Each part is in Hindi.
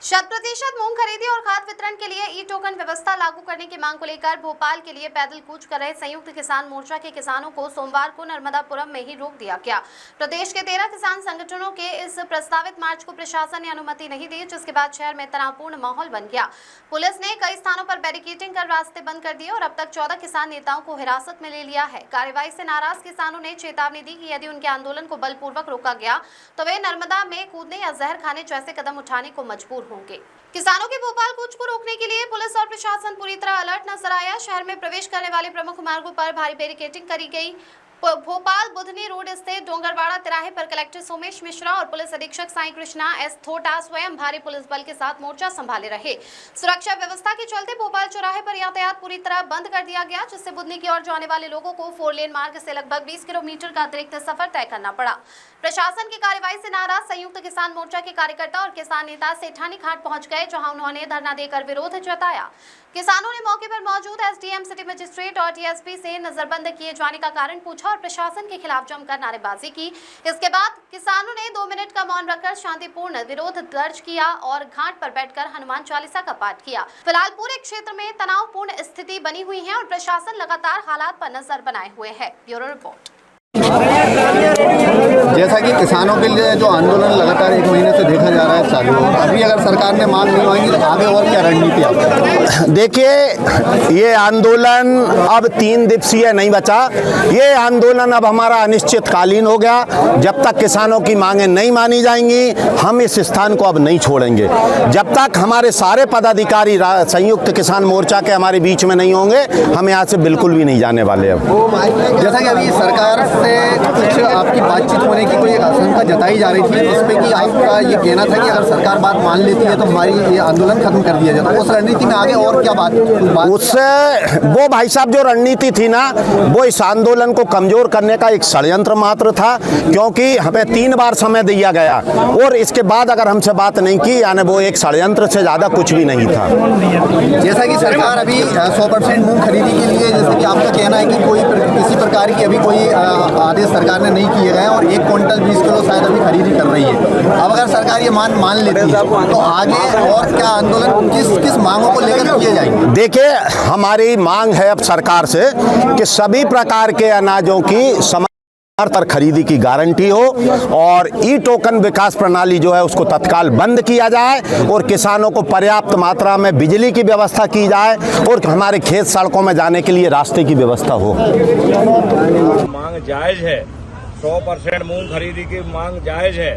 शत% मूंग खरीदी और खाद वितरण के लिए ई टोकन व्यवस्था लागू करने की मांग को लेकर भोपाल के लिए पैदल कूच कर रहे संयुक्त किसान मोर्चा के किसानों को सोमवार को नर्मदापुरम में ही रोक दिया गया। प्रदेश के 13 किसान संगठनों के इस प्रस्तावित मार्च को प्रशासन ने अनुमति नहीं दी, जिसके बाद शहर में तनावपूर्ण माहौल बन गया। पुलिस ने कई स्थानों पर बैरिकेडिंग कर रास्ते बंद कर दिए और अब तक 14 किसान नेताओं को हिरासत में ले लिया है। कार्रवाई से नाराज किसानों ने चेतावनी दी कि यदि उनके आंदोलन को बलपूर्वक रोका गया तो वे नर्मदा में कूदने या जहर खाने जैसे कदम उठाने को मजबूर होंगे। किसानों के भोपाल कूच को रोकने के लिए पुलिस और प्रशासन पूरी तरह अलर्ट नजर आया। शहर में प्रवेश करने वाले प्रमुख मार्गों पर भारी बैरिकेडिंग करी गई। भोपाल बुधनी रोड स्थित डोंगरवाड़ा तिराहे पर कलेक्टर सोमेश मिश्रा और पुलिस अधीक्षक साई कृष्णा एस थोटा स्वयं भारी पुलिस बल के साथ मोर्चा संभाले रहे। सुरक्षा व्यवस्था के चलते भोपाल चौराहे पर यातायात पूरी तरह बंद कर दिया गया, जिससे बुधनी की ओर जाने वाले लोगों को 4 लेन मार्ग से लगभग 20 किलोमीटर का अतिरिक्त सफर तय करना पड़ा। प्रशासन की कार्रवाई से नाराज संयुक्त किसान मोर्चा के कार्यकर्ता और किसान नेता सेठानी घाट पहुंच गए, जहां उन्होंने धरना देकर विरोध जताया। किसानों ने मौके पर मौजूद एसडीएम, सिटी मजिस्ट्रेट और टीएसपी से नजरबंद किए जाने का कारण पूछा और प्रशासन के खिलाफ जमकर नारेबाजी की। इसके बाद किसानों ने 2 मिनट का मौन रखकर शांतिपूर्ण विरोध दर्ज किया और घाट पर बैठकर हनुमान चालीसा का पाठ किया। फिलहाल पूरे क्षेत्र में तनावपूर्ण स्थिति बनी हुई है और प्रशासन लगातार हालात पर नजर बनाए हुए है। Bureau report. जैसा कि किसानों के लिए जो आंदोलन लगातार 1 महीने से देखा जा रहा है चालू, अभी अगर सरकार ने मांग नहीं मांगी तो आगे और क्या रणनीति आपकी? देखिए, ये आंदोलन अब 3 दिवसीय नहीं बचा। ये आंदोलन अब हमारा अनिश्चितकालीन हो गया। जब तक किसानों की मांगें नहीं मानी जाएंगी, हम इस स्थान को अब नहीं छोड़ेंगे। जब तक हमारे सारे पदाधिकारी संयुक्त किसान मोर्चा के हमारे बीच में नहीं होंगे, हम यहाँ से बिल्कुल भी नहीं जाने वाले। अब जैसा कि अभी सरकार से कुछ आपकी बातचीत होने की कोई एक आशंका जताई जा रही थी, जिसमें कि आपका ये कहना था कि अगर सरकार बात मान लेती है तो हमारी ये आंदोलन खत्म कर दिया जाता है। उस रणनीति में आगे और क्या बात उससे वो भाई साहब जो रणनीति थी ना, वो इस आंदोलन को कमजोर करने का एक षड्यंत्र मात्र था, क्योंकि हमें 3 बार समय दिया गया और इसके बाद अगर हमसे बात नहीं की, यानी वो एक षड्यंत्र से ज्यादा कुछ भी नहीं था। जैसा कि सरकार अभी 100% मूंग खरीदी के लिए, जैसे कि आपका कहना है कि कोई किसी प्रकार की अभी कोई आदेश सरकार ने नहीं किए गए और 1 क्विंटल 20 किलो शायद अभी खरीदी कर रही है। अब अगर सरकार ये मान लेती है तो आगे और क्या आंदोलन किस मांगों को लेकर किए जाएंगे? देखिए, हमारी मांग है अब सरकार से कि सभी प्रकार के अनाजों की पर खरीदी की गारंटी हो और ई टोकन विकास प्रणाली जो है उसको तत्काल बंद किया जाए और किसानों को पर्याप्त मात्रा में बिजली की व्यवस्था की जाए और हमारे खेत सड़कों में जाने के लिए रास्ते की व्यवस्था हो। मांग जायज है, 100% मूंग खरीदी की मांग जायज है।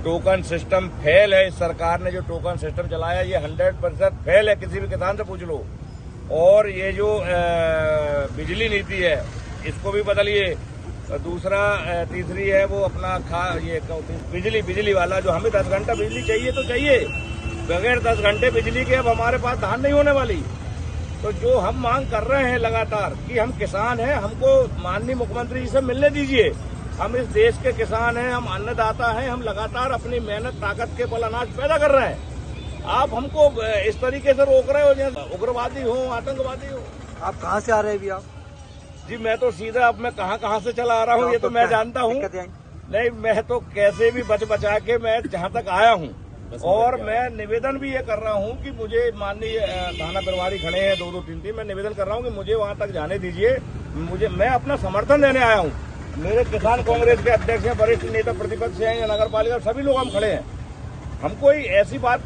टोकन सिस्टम फेल है। इस सरकार ने जो टोकन सिस्टम चलाया ये 100% फेल है, किसी भी किसान से पूछ लो। और ये जो बिजली नीति है इसको भी बदलिए। दूसरा तीसरी है वो अपना बिजली वाला जो हमें 10 घंटा बिजली चाहिए तो चाहिए, बगैर 10 घंटे बिजली के अब हमारे पास धान नहीं होने वाली। तो जो हम मांग कर रहे हैं लगातार कि हम किसान हैं, हमको माननीय मुख्यमंत्री जी से मिलने दीजिए। हम इस देश के किसान हैं, हम अन्नदाता हैं, हम लगातार अपनी मेहनत ताकत के बल अनाज पैदा कर रहे हैं। आप हमको इस तरीके से रोक रहे हो जैसे उग्रवादी हो, आतंकवादी हो। आप कहाँ से आ रहे हैं अभी आप? जी मैं तो सीधा अब मैं कहाँ से चला आ रहा हूँ ये तो मैं जानता हूँ। नहीं, मैं तो कैसे भी बचा के मैं जहाँ तक आया हूँ। और मैं निवेदन भी ये कर रहा हूँ कि मुझे माननीय थाना प्रभारी खड़े हैं 2-2, 3-3, मैं निवेदन कर रहा हूँ कि मुझे वहाँ तक जाने दीजिए। मैं अपना समर्थन देने आया हूँ। मेरे किसान कांग्रेस के अध्यक्ष हैं, वरिष्ठ नेता प्रतिपक्ष हैं या नगर पालिका, सभी लोग हम खड़े हैं। हम कोई ऐसी बात